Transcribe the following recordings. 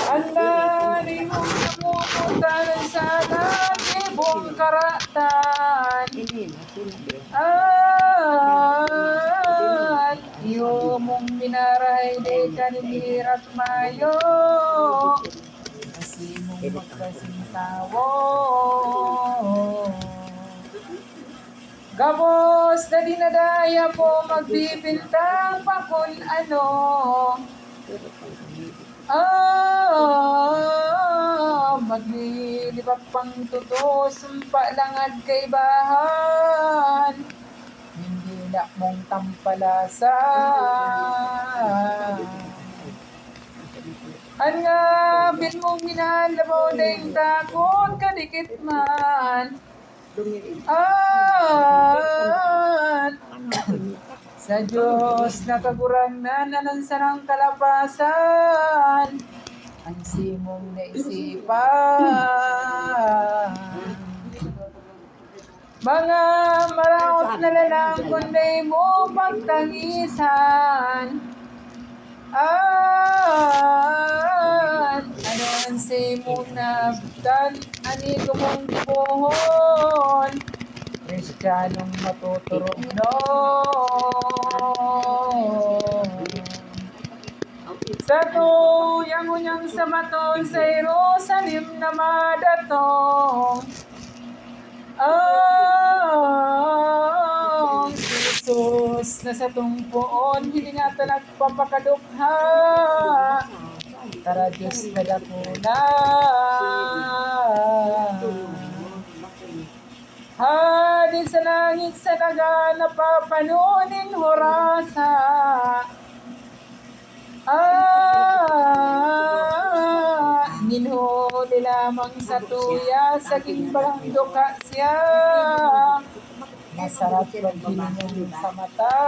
Andarin mong namumutan sa nagibong karatan. At iyo mong minaray de kanimirat mayo. Kasi mong magkasintawo. Gabos na dinadaya po magbibintang pa kung ano. Maglilibak pang totoo, sumpa lang at kaibahan. Hindi na mong tampalasan. Ang ngabin mong minalabaw na yung takot kadikit man. Sa Diyos nakagurang na nanansa ng kalapasan, ang simong naisipan. Mga maraot na lalang kunday mo pagtangisan. Ano ang simong nabdan, anigo mong dibuhon, Kristiyanong matuturong noon. Sa tuyang unyang sa maton sa Jerusalem na madatong, Jesus na sa tungpoon, hiningatan at papakadukha. Tara Diyos na dakuna. Hadin sa langit sa daga napapanunin horasa. Ninhuli lamang sa tuya, saging barang duka siya. Masarap paghilingan sa mata.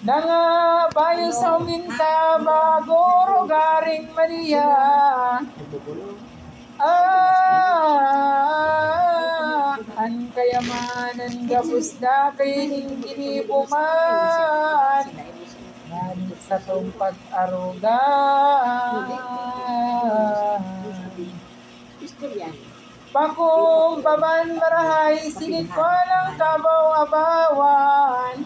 Nangabayo sa uminta bago rogaring Maria. Ang kayamanan gabos na kay hinginibuman. Nganit sa tong pag-aruga. Pakumbaman marahay sinit ko ng kabaw-abawan.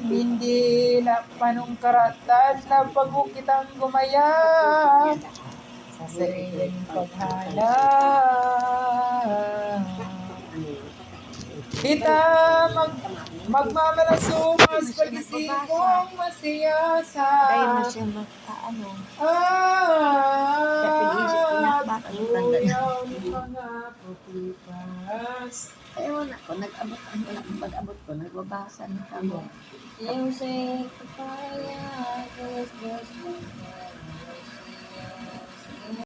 Hindi na panungkaratan na pagukitang gumaya sa sariling paghala. Kita magmamalasumas pag-isip kong masiyasa. Tuyaw ni mga putipas. Ewan ako, pag-abot ko, nagbabasa ng kamo. Yung say, papaya, Diyos,